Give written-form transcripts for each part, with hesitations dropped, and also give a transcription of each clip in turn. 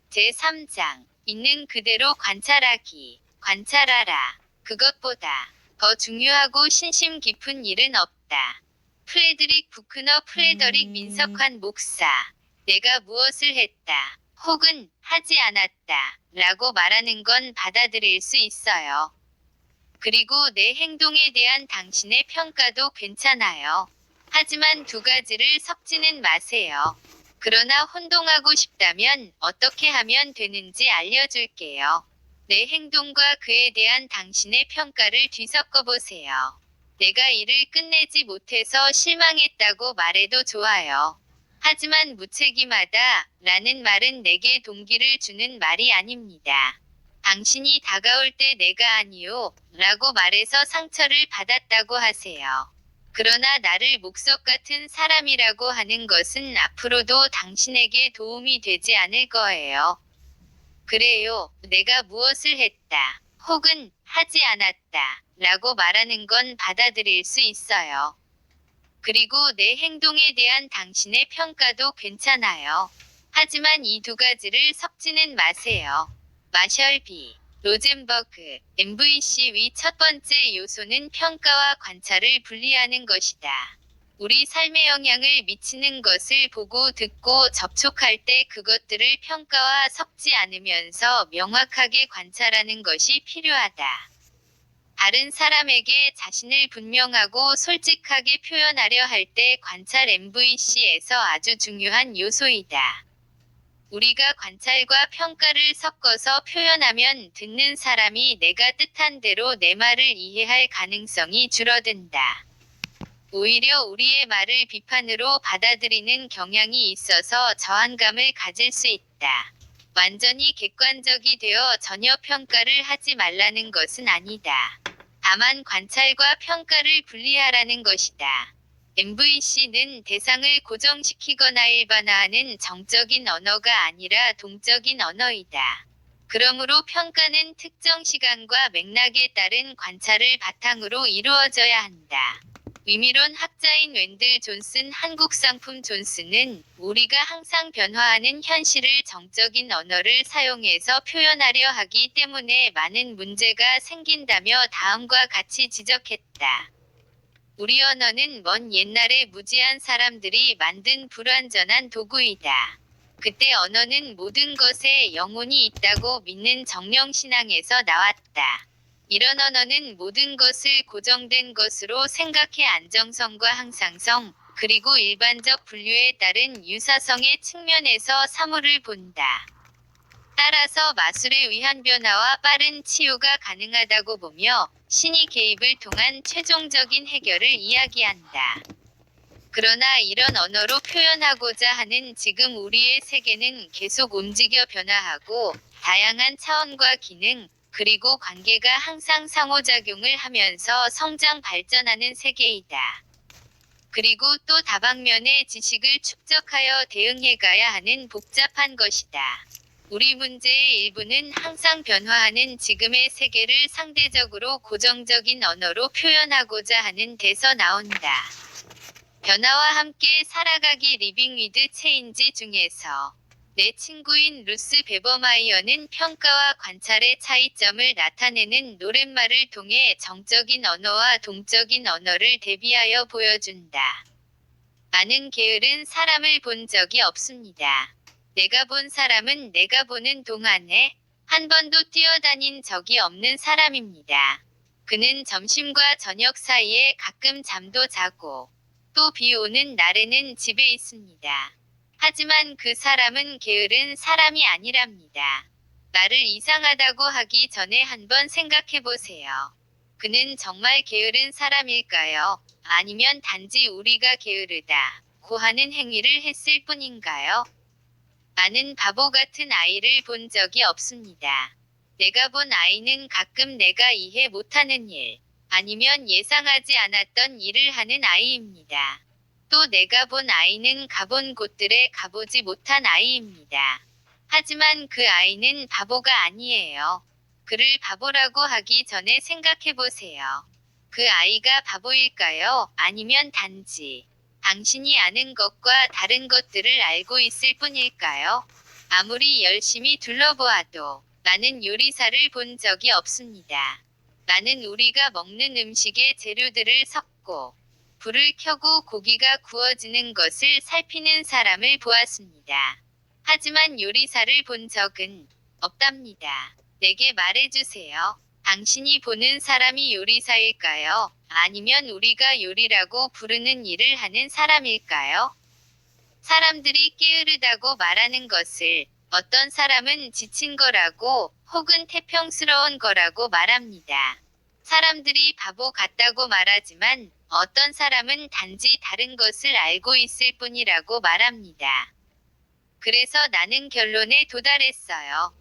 제3장. 있는 그대로 관찰하기. 관찰하라. 그것보다 더 중요하고 신심 깊은 일은 없다. 프레드릭 부크너 프레더릭 민석환 목사. 내가 무엇을 했다. 혹은 하지 않았다. 라고 말하는 건 받아들일 수 있어요. 그리고 내 행동에 대한 당신의 평가도 괜찮아요. 하지만 두 가지를 섞지는 마세요. 그러나 혼동하고 싶다면 어떻게 하면 되는지 알려줄게요. 내 행동과 그에 대한 당신의 평가를 뒤섞어 보세요. 내가 일을 끝내지 못해서 실망했다고 말해도 좋아요. 하지만 무책임하다 라는 말은 내게 동기를 주는 말이 아닙니다. 당신이 다가올 때 내가 아니요 라고 말해서 상처를 받았다고 하세요. 그러나 나를 목석 같은 사람이라고 하는 것은 앞으로도 당신에게 도움이 되지 않을 거예요. 그래요, 내가 무엇을 했다. 혹은 하지 않았다. 라고 말하는 건 받아들일 수 있어요. 그리고 내 행동에 대한 당신의 평가도 괜찮아요. 하지만 이 두 가지를 섞지는 마세요. 마셜 B. 로젠버그, MVC의 첫 번째 요소는 평가와 관찰을 분리하는 것이다. 우리 삶에 영향을 미치는 것을 보고 듣고 접촉할 때 그것들을 평가와 섞지 않으면서 명확하게 관찰하는 것이 필요하다. 다른 사람에게 자신을 분명하고 솔직하게 표현하려 할 때 관찰 MVC에서 아주 중요한 요소이다. 우리가 관찰과 평가를 섞어서 표현하면 듣는 사람이 내가 뜻한 대로 내 말을 이해할 가능성이 줄어든다. 오히려 우리의 말을 비판으로 받아들이는 경향이 있어서 저항감을 가질 수 있다. 완전히 객관적이 되어 전혀 평가를 하지 말라는 것은 아니다. 다만 관찰과 평가를 분리하라는 것이다. MVC는 대상을 고정시키거나 일반화하는 정적인 언어가 아니라 동적인 언어이다. 그러므로 평가는 특정 시간과 맥락에 따른 관찰을 바탕으로 이루어져야 한다. 위미론 학자인 웬들 존슨 한국 상품 존슨은 우리가 항상 변화하는 현실을 정적인 언어를 사용해서 표현하려 하기 때문에 많은 문제가 생긴다며 다음과 같이 지적했다. 우리 언어는 먼 옛날에 무지한 사람들이 만든 불완전한 도구이다. 그때 언어는 모든 것에 영혼이 있다고 믿는 정령신앙에서 나왔다. 이런 언어는 모든 것을 고정된 것으로 생각해 안정성과 항상성, 그리고 일반적 분류에 따른 유사성의 측면에서 사물을 본다. 따라서 마술에 의한 변화와 빠른 치유가 가능하다고 보며 신이 개입을 통한 최종적인 해결을 이야기한다. 그러나 이런 언어로 표현하고자 하는 지금 우리의 세계는 계속 움직여 변화하고 다양한 차원과 기능, 그리고 관계가 항상 상호작용을 하면서 성장 발전하는 세계이다. 그리고 또 다방면의 지식을 축적하여 대응해가야 하는 복잡한 것이다. 우리 문제의 일부는 항상 변화하는 지금의 세계를 상대적으로 고정적인 언어로 표현하고자 하는 데서 나온다. 변화와 함께 살아가기 리빙 위드 체인지 중에서 내 친구인 루스 베버마이어는 평가와 관찰의 차이점을 나타내는 노랫말을 통해 정적인 언어와 동적인 언어를 대비하여 보여준다. 많은 게으른 사람을 본 적이 없습니다. 내가 본 사람은 내가 보는 동안에 한 번도 뛰어다닌 적이 없는 사람입니다. 그는 점심과 저녁 사이에 가끔 잠도 자고 또 비 오는 날에는 집에 있습니다. 하지만 그 사람은 게으른 사람이 아니랍니다. 나를 이상하다고 하기 전에 한번 생각해 보세요. 그는 정말 게으른 사람일까요? 아니면 단지 우리가 게으르다 고 하는 행위를 했을 뿐인가요? 나는 바보 같은 아이를 본 적이 없습니다. 내가 본 아이는 가끔 내가 이해 못하는 일, 아니면 예상하지 않았던 일을 하는 아이입니다. 또 내가 본 아이는 가본 곳들에 가보지 못한 아이입니다. 하지만 그 아이는 바보가 아니에요. 그를 바보라고 하기 전에 생각해 보세요. 그 아이가 바보일까요? 아니면 단지 당신이 아는 것과 다른 것들을 알고 있을 뿐일까요? 아무리 열심히 둘러보아도 나는 요리사를 본 적이 없습니다. 나는 우리가 먹는 음식의 재료들을 섞고 불을 켜고 고기가 구워지는 것을 살피는 사람을 보았습니다. 하지만 요리사를 본 적은 없답니다. 내게 말해주세요. 당신이 보는 사람이 요리사일까요? 아니면 우리가 요리라고 부르는 일을 하는 사람일까요? 사람들이 게으르다고 말하는 것을 어떤 사람은 지친 거라고 혹은 태평스러운 거라고 말합니다. 사람들이 바보 같다고 말하지만 어떤 사람은 단지 다른 것을 알고 있을 뿐이라고 말합니다. 그래서 나는 결론에 도달했어요.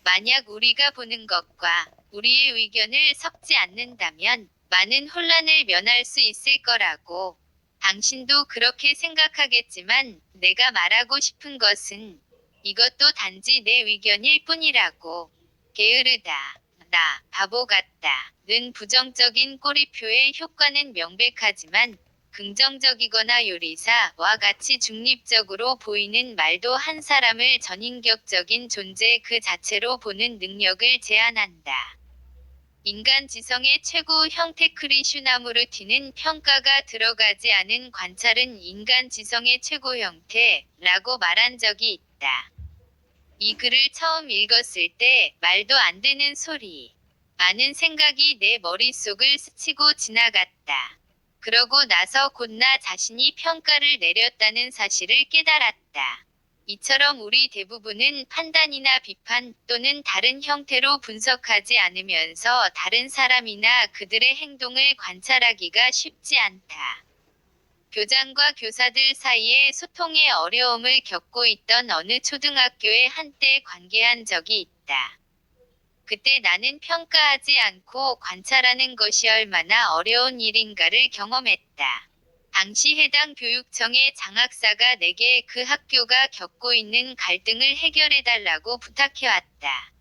만약 우리가 보는 것과 우리의 의견을 섞지 않는다면 많은 혼란을 면할 수 있을 거라고. 당신도 그렇게 생각하겠지만 내가 말하고 싶은 것은 이것도 단지 내 의견일 뿐이라고. 게으르다, 나, 바보 같다 는 부정적인 꼬리표의 효과는 명백하지만 긍정적이거나 요리사와 같이 중립적으로 보이는 말도 한 사람을 전인격적인 존재 그 자체로 보는 능력을 제한한다. 인간 지성의 최고 형태 크리슈나무르티는 평가가 들어가지 않은 관찰은 인간 지성의 최고 형태라고 말한 적이 있다. 이 글을 처음 읽었을 때 말도 안 되는 소리. 많은 생각이 내 머릿속을 스치고 지나갔다. 그러고 나서 곧 나 자신이 평가를 내렸다는 사실을 깨달았다. 이처럼 우리 대부분은 판단이나 비판 또는 다른 형태로 분석하지 않으면서 다른 사람이나 그들의 행동을 관찰하기가 쉽지 않다. 교장과 교사들 사이에 소통의 어려움을 겪고 있던 어느 초등학교에 한때 관계한 적이 있다. 그때 나는 평가하지 않고 관찰하는 것이 얼마나 어려운 일인가를 경험했다. 당시 해당 교육청의 장학사가 내게 그 학교가 겪고 있는 갈등을 해결해달라고 부탁해왔다.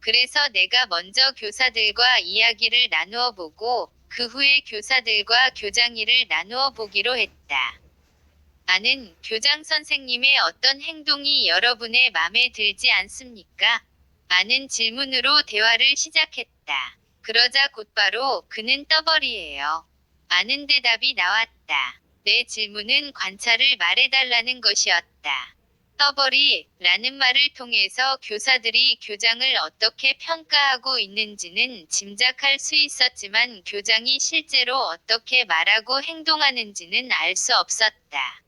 그래서 내가 먼저 교사들과 이야기를 나누어 보고 그 후에 교사들과 교장일을 나누어 보기로 했다. 나는 교장 선생님의 어떤 행동이 여러분의 맘에 들지 않습니까? 많은 질문으로 대화를 시작했다. 그러자 곧바로 그는 떠버리예요. 많은 대답이 나왔다. 내 질문은 관찰을 말해달라는 것이었다. 떠버리라는 말을 통해서 교사들이 교장을 어떻게 평가하고 있는지는 짐작할 수 있었지만 교장이 실제로 어떻게 말하고 행동하는지는 알 수 없었다.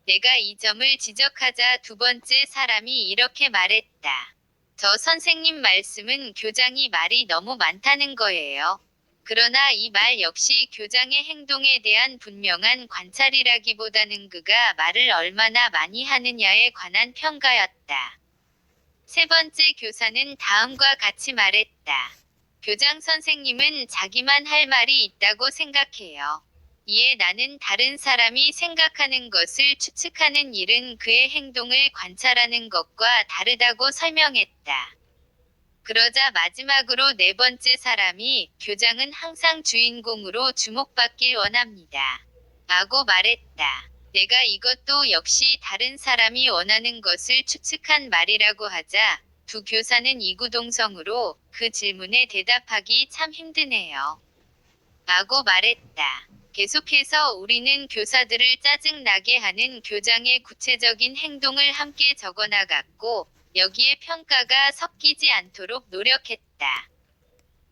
내가 이 점을 지적하자 두 번째 사람이 이렇게 말했다. 저 선생님 말씀은 교장이 말이 너무 많다는 거예요. 그러나 이 말 역시 교장의 행동에 대한 분명한 관찰이라기보다는 그가 말을 얼마나 많이 하느냐에 관한 평가였다. 세 번째 교사는 다음과 같이 말했다. 교장 선생님은 자기만 할 말이 있다고 생각해요. 이에 나는 다른 사람이 생각하는 것을 추측하는 일은 그의 행동을 관찰하는 것과 다르다고 설명했다. 그러자 마지막으로 네 번째 사람이 교장은 항상 주인공으로 주목받길 원합니다. 라고 말했다. 내가 이것도 역시 다른 사람이 원하는 것을 추측한 말이라고 하자 두 교사는 이구동성으로 그 질문에 대답하기 참 힘드네요. 라고 말했다. 계속해서 우리는 교사들을 짜증나게 하는 교장의 구체적인 행동을 함께 적어나갔고 여기에 평가가 섞이지 않도록 노력했다.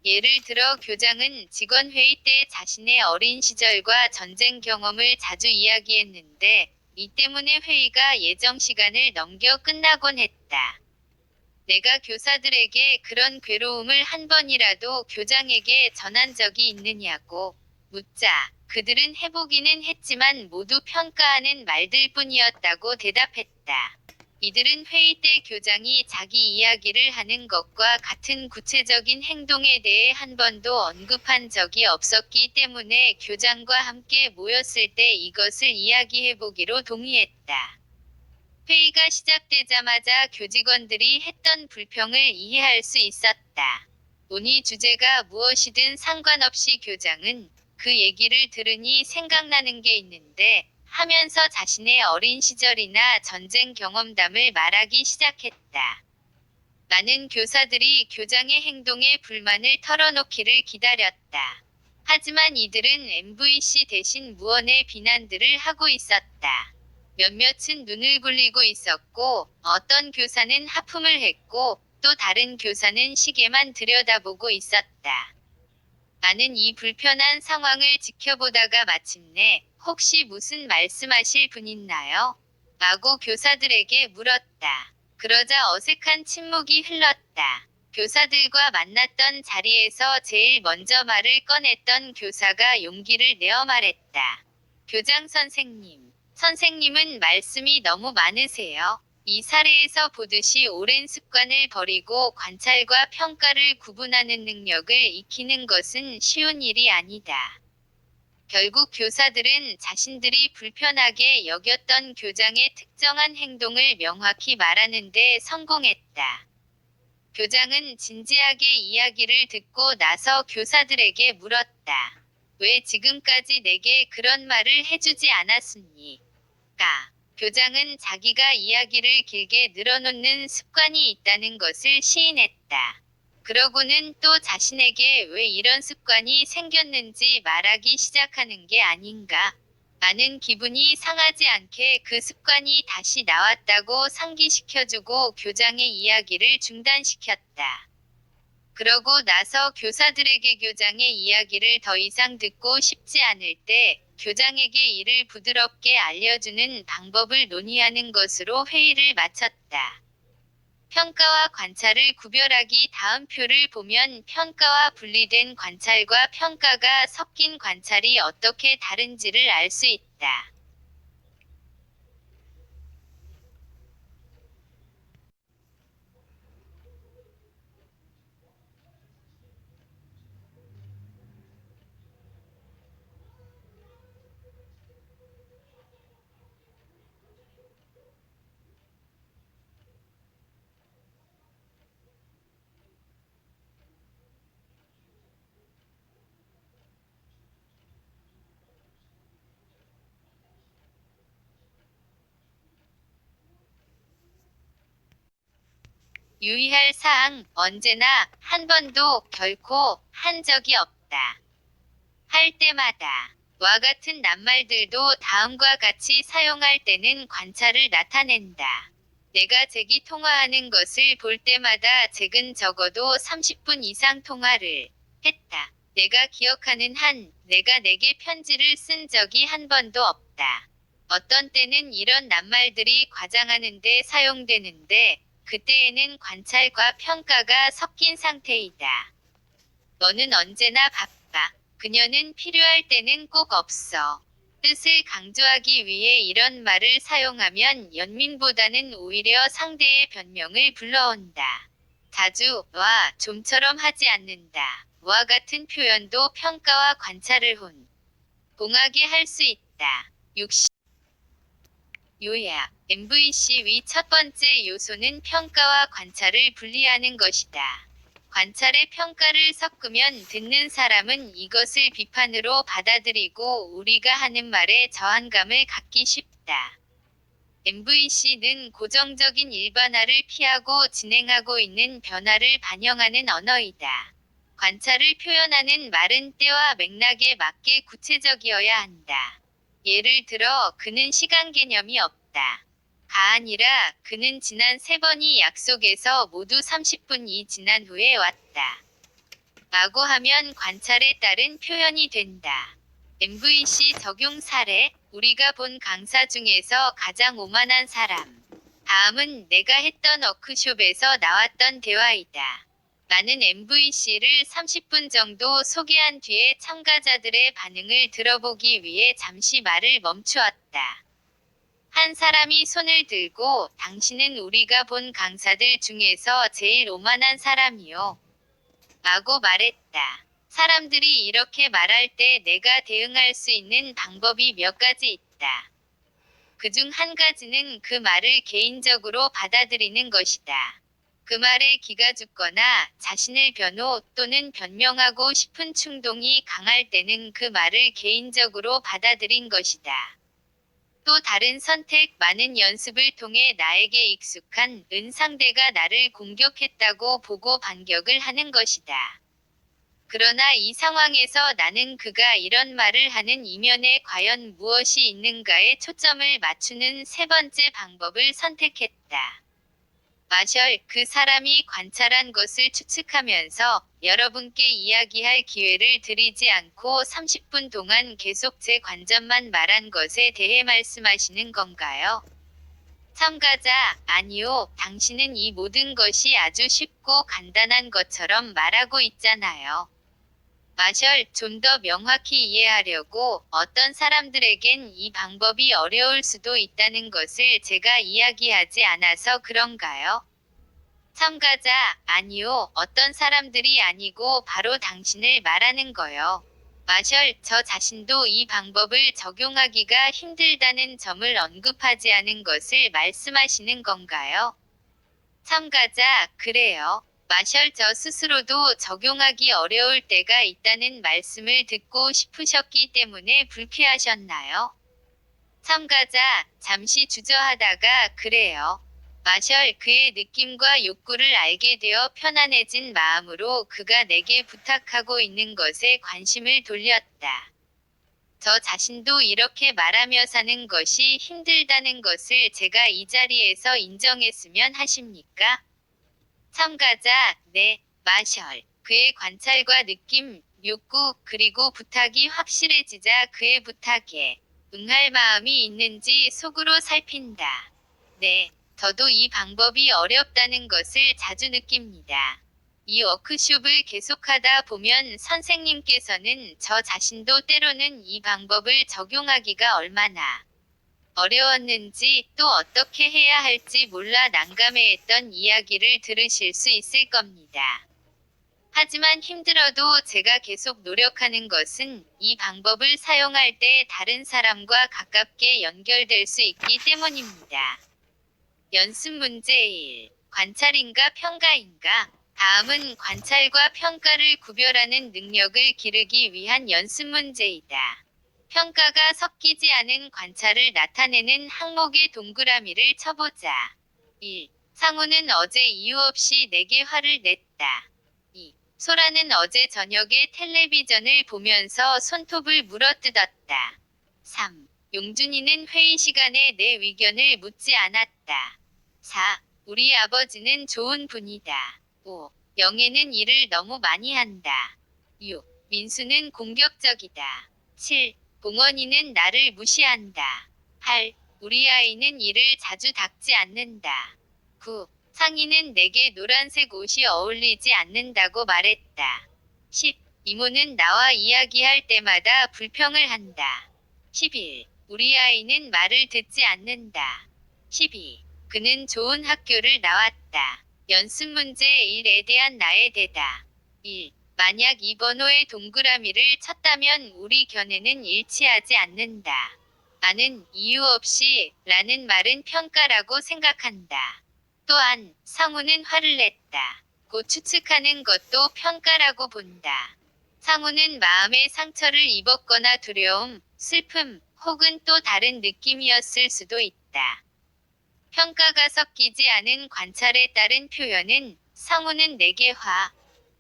예를 들어 교장은 직원회의 때 자신의 어린 시절과 전쟁 경험을 자주 이야기했는데 이 때문에 회의가 예정 시간을 넘겨 끝나곤 했다. 내가 교사들에게 그런 괴로움을 한 번이라도 교장에게 전한 적이 있느냐고 묻자 그들은 해보기는 했지만 모두 평가하는 말들 뿐이었다고 대답했다. 이들은 회의 때 교장이 자기 이야기를 하는 것과 같은 구체적인 행동에 대해 한 번도 언급한 적이 없었기 때문에 교장과 함께 모였을 때 이것을 이야기해보기로 동의했다. 회의가 시작되자마자 교직원들이 했던 불평을 이해할 수 있었다. 논의 주제가 무엇이든 상관없이 교장은 그 얘기를 들으니 생각나는 게 있는데 하면서 자신의 어린 시절이나 전쟁 경험담을 말하기 시작했다. 많은 교사들이 교장의 행동에 불만을 털어놓기를 기다렸다. 하지만 이들은 MVC 대신 무언의 비난들을 하고 있었다. 몇몇은 눈을 굴리고 있었고, 어떤 교사는 하품을 했고, 또 다른 교사는 시계만 들여다보고 있었다. 나는 이 불편한 상황을 지켜보다가 마침내 혹시 무슨 말씀하실 분 있나요? 라고 교사들에게 물었다. 그러자 어색한 침묵이 흘렀다. 교사들과 만났던 자리에서 제일 먼저 말을 꺼냈던 교사가 용기를 내어 말했다. 교장 선생님, 선생님은 말씀이 너무 많으세요. 이 사례에서 보듯이 오랜 습관을 버리고 관찰과 평가를 구분하는 능력을 익히는 것은 쉬운 일이 아니다. 결국 교사들은 자신들이 불편하게 여겼던 교장의 특정한 행동을 명확히 말하는 데 성공했다. 교장은 진지하게 이야기를 듣고 나서 교사들에게 물었다. 왜 지금까지 내게 그런 말을 해주지 않았습니까? 교장은 자기가 이야기를 길게 늘어놓는 습관이 있다는 것을 시인했다. 그러고는 또 자신에게 왜 이런 습관이 생겼는지 말하기 시작하는 게 아닌가. 나는 기분이 상하지 않게 그 습관이 다시 나왔다고 상기시켜주고 교장의 이야기를 중단시켰다. 그러고 나서 교사들에게 교장의 이야기를 더 이상 듣고 싶지 않을 때 교장에게 이를 부드럽게 알려주는 방법을 논의하는 것으로 회의를 마쳤다. 평가와 관찰을 구별하기. 다음 표를 보면 평가와 분리된 관찰과 평가가 섞인 관찰이 어떻게 다른지를 알 수 있다. 유의할 사항, 언제나, 한 번도, 결코, 한 적이 없다. 할 때마다. 와 같은 낱말들도 다음과 같이 사용할 때는 관찰을 나타낸다. 내가 잭이 통화하는 것을 볼 때마다 잭은 적어도 30분 이상 통화를 했다. 내가 기억하는 한, 내가 내게 편지를 쓴 적이 한 번도 없다. 어떤 때는 이런 낱말들이 과장하는데 사용되는데, 그때에는 관찰과 평가가 섞인 상태이다. 너는 언제나 바빠. 그녀는 필요할 때는 꼭 없어. 뜻을 강조하기 위해 이런 말을 사용하면 연민보다는 오히려 상대의 변명을 불러온다. 자주, 와, 좀처럼 하지 않는다. 와 같은 표현도 평가와 관찰을 봉하게 할 수 있다. 60. 요약. MVC 위 첫 번째 요소는 평가와 관찰을 분리하는 것이다. 관찰에 평가를 섞으면 듣는 사람은 이것을 비판으로 받아들이고 우리가 하는 말에 저항감을 갖기 쉽다. MVC는 고정적인 일반화를 피하고 진행하고 있는 변화를 반영하는 언어이다. 관찰을 표현하는 말은 때와 맥락에 맞게 구체적이어야 한다. 예를 들어 그는 시간 개념이 없다. 가 아니라 그는 지난 3번이 약속에서 모두 30분이 지난 후에 왔다. 라고 하면 관찰에 따른 표현이 된다. MVC 적용 사례, 우리가 본 강사 중에서 가장 오만한 사람. 다음은 내가 했던 워크숍에서 나왔던 대화이다. 나는 MVC를 30분 정도 소개한 뒤에 참가자들의 반응을 들어보기 위해 잠시 말을 멈추었다. 한 사람이 손을 들고 당신은 우리가 본 강사들 중에서 제일 오만한 사람이요. 라고 말했다. 사람들이 이렇게 말할 때 내가 대응할 수 있는 방법이 몇 가지 있다. 그중 한 가지는 그 말을 개인적으로 받아들이는 것이다. 그 말에 기가 죽거나 자신을 변호 또는 변명하고 싶은 충동이 강할 때는 그 말을 개인적으로 받아들인 것이다. 또 다른 선택, 많은 연습을 통해 나에게 익숙한 은 상대가 나를 공격했다고 보고 반격을 하는 것이다. 그러나 이 상황에서 나는 그가 이런 말을 하는 이면에 과연 무엇이 있는가에 초점을 맞추는 세 번째 방법을 선택했다. 마셜, 그 사람이 관찰한 것을 추측하면서 여러분께 이야기할 기회를 드리지 않고 30분 동안 계속 제 관점만 말한 것에 대해 말씀하시는 건가요? 참가자, 아니요, 당신은 이 모든 것이 아주 쉽고 간단한 것처럼 말하고 있잖아요. 마셜, 좀 더 명확히 이해하려고 어떤 사람들에겐 이 방법이 어려울 수도 있다는 것을 제가 이야기하지 않아서 그런가요? 참가자, 아니요, 어떤 사람들이 아니고 바로 당신을 말하는 거요. 마셜, 저 자신도 이 방법을 적용하기가 힘들다는 점을 언급하지 않은 것을 말씀하시는 건가요? 참가자, 그래요. 마셜, 저 스스로도 적용하기 어려울 때가 있다는 말씀을 듣고 싶으셨기 때문에 불쾌하셨나요? 참가자, 잠시 주저하다가, 그래요. 마셜, 그의 느낌과 욕구를 알게 되어 편안해진 마음으로 그가 내게 부탁하고 있는 것에 관심을 돌렸다. 저 자신도 이렇게 말하며 사는 것이 힘들다는 것을 제가 이 자리에서 인정했으면 하십니까? 참가자, 네, 마셜. 그의 관찰과 느낌, 욕구, 그리고 부탁이 확실해지자 그의 부탁에 응할 마음이 있는지 속으로 살핀다. 네, 저도 이 방법이 어렵다는 것을 자주 느낍니다. 이 워크숍을 계속하다 보면 선생님께서는 저 자신도 때로는 이 방법을 적용하기가 얼마나 어려웠는지 또 어떻게 해야 할지 몰라 난감해했던 이야기를 들으실 수 있을 겁니다. 하지만 힘들어도 제가 계속 노력하는 것은 이 방법을 사용할 때 다른 사람과 가깝게 연결될 수 있기 때문입니다. 연습 문제 1. 관찰인가 평가인가? 다음은 관찰과 평가를 구별하는 능력을 기르기 위한 연습 문제이다. 평가가 섞이지 않은 관찰을 나타내는 항목의 동그라미를 쳐보자. 1. 상우는 어제 이유 없이 내게 화를 냈다. 2. 소라는 어제 저녁에 텔레비전을 보면서 손톱을 물어뜯었다. 3. 용준이는 회의 시간에 내 의견을 묻지 않았다. 4. 우리 아버지는 좋은 분이다. 5. 영애는 일을 너무 많이 한다. 6. 민수는 공격적이다. 7. 봉원이는 나를 무시한다. 8. 우리 아이는 이를 자주 닦지 않는다. 9. 상이는 내게 노란색 옷이 어울리지 않는다고 말했다. 10. 이모는 나와 이야기할 때마다 불평을 한다. 11. 우리 아이는 말을 듣지 않는다. 12. 그는 좋은 학교를 나왔다. 연습 문제 1에 대한 나의 대답. 1. 만약 이 번호의 동그라미를 쳤다면 우리 견해는 일치하지 않는다. 나는 이유 없이 라는 말은 평가라고 생각한다. 또한 상우는 화를 냈다. 고 추측하는 것도 평가라고 본다. 상우는 마음의 상처를 입었거나 두려움, 슬픔, 혹은 또 다른 느낌이었을 수도 있다. 평가가 섞이지 않은 관찰에 따른 표현은 상우는 내게 화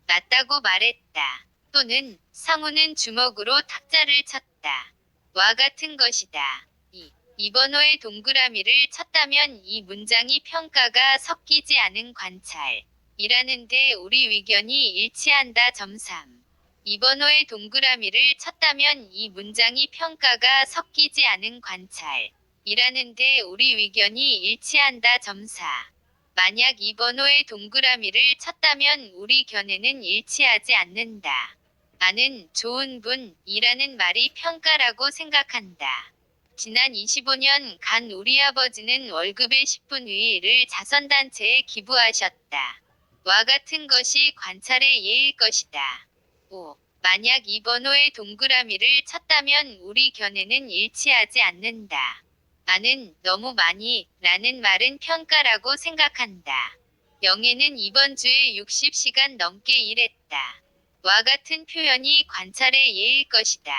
났다고 말했다. 또는 상우는 주먹으로 탁자를 쳤다. 와 같은 것이다. 2. 이 번호의 동그라미를 쳤다면 이 문장이 평가가 섞이지 않은 관찰 이라는데 우리 의견이 일치한다. 점 3. 이 번호의 동그라미를 쳤다면 이 문장이 평가가 섞이지 않은 관찰 이라는데 우리 의견이 일치한다. 점 4. 만약 이 번호의 동그라미를 쳤다면 우리 견해는 일치하지 않는다. 나는 좋은 분이라는 말이 평가라고 생각한다. 지난 25년간 우리 아버지는 월급의 10분의 1을 자선단체에 기부하셨다. 와 같은 것이 관찰의 예일 것이다. 5. 만약 이 번호의 동그라미를 쳤다면 우리 견해는 일치하지 않는다. 나는 너무 많이 라는 말은 평가라고 생각한다. 영애는 이번 주에 60시간 넘게 일했다. 와 같은 표현이 관찰의 예일 것이다.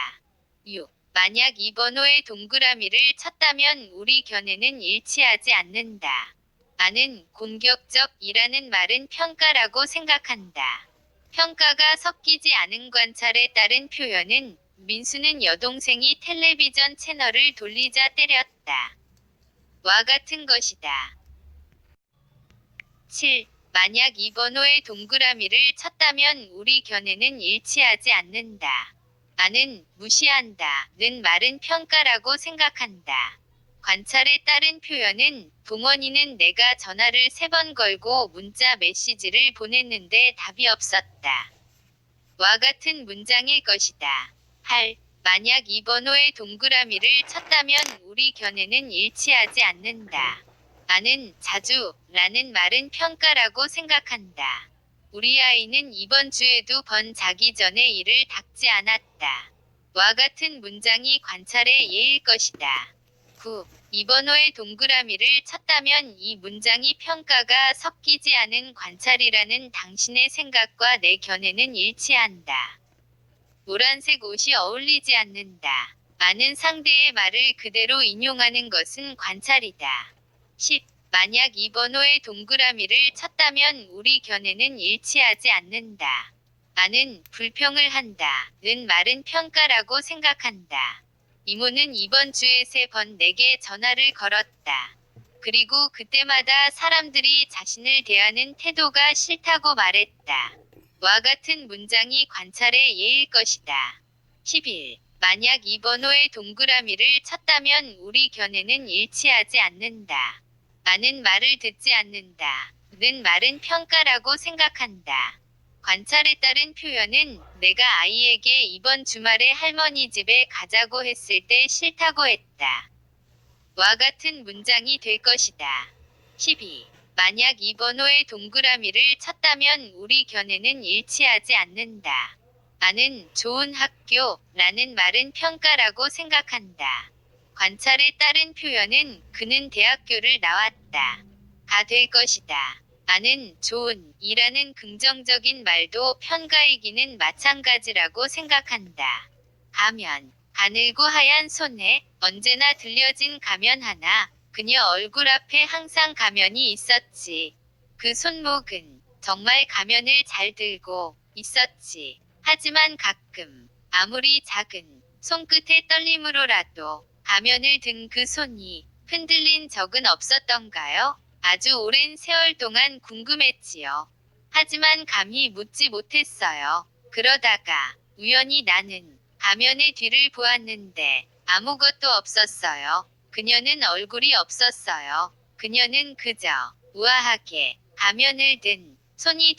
6. 만약 이 번호에 동그라미를 쳤다면 우리 견해는 일치하지 않는다. 나는 공격적이라는 말은 평가라고 생각한다. 평가가 섞이지 않은 관찰에 따른 표현은 민수는 여동생이 텔레비전 채널을 돌리자 때렸다. 와 같은 것이다. 7. 만약 이 번호에 동그라미를 쳤다면 우리 견해는 일치하지 않는다. 나는 무시한다는 말은 평가라고 생각한다. 관찰에 따른 표현은 동원이는 내가 전화를 3번 걸고 문자 메시지를 보냈는데 답이 없었다. 와 같은 문장일 것이다. 8. 만약 이 번호에 동그라미를 쳤다면 우리 견해는 일치하지 않는다. 나는 자주 라는 말은 평가라고 생각한다. 우리 아이는 이번 주에도 번 자기 전에 이를 닦지 않았다. 와 같은 문장이 관찰의 예일 것이다. 9. 이 번호에 동그라미를 쳤다면 이 문장이 평가가 섞이지 않은 관찰이라는 당신의 생각과 내 견해는 일치한다. 노란색 옷이 어울리지 않는다. 많은 상대의 말을 그대로 인용하는 것은 관찰이다. 10. 만약 이 번호에 동그라미를 쳤다면 우리 견해는 일치하지 않는다. 나는 불평을 한다. 는 말은 평가라고 생각한다. 이모는 이번 주에 3번 내게 전화를 걸었다. 그리고 그때마다 사람들이 자신을 대하는 태도가 싫다고 말했다. 와 같은 문장이 관찰의 예일 것이다. 11. 만약 이 번호에 동그라미를 쳤다면 우리 견해는 일치하지 않는다. 나는 말을 듣지 않는다. 는 말은 평가라고 생각한다. 관찰에 따른 표현은 내가 아이에게 이번 주말에 할머니 집에 가자고 했을 때 싫다고 했다. 와 같은 문장이 될 것이다. 12. 만약 이 번호에 동그라미를 쳤다면 우리 견해는 일치하지 않는다. 나는 좋은 학교 라는 말은 평가라고 생각한다. 관찰에 따른 표현은 그는 대학교를 나왔다. 가 될 것이다. 나는 좋은 이라는 긍정적인 말도 편가이기는 마찬가지라고 생각한다. 가면, 가늘고 하얀 손에 언제나 들려진 가면 하나, 그녀 얼굴 앞에 항상 가면이 있었지. 그 손목은 정말 가면을 잘 들고 있었지. 하지만 가끔 아무리 작은 손끝의 떨림으로라도 가면을 든 그 손이 흔들린 적은 없었던가요? 아주 오랜 세월 동안 궁금했지요. 하지만 감히 묻지 못했어요. 그러다가 우연히 나는 가면의 뒤를 보았는데 아무것도 없었어요. 그녀는 얼굴이 없었어요. 그녀는 그저 우아하게 가면을 든 손이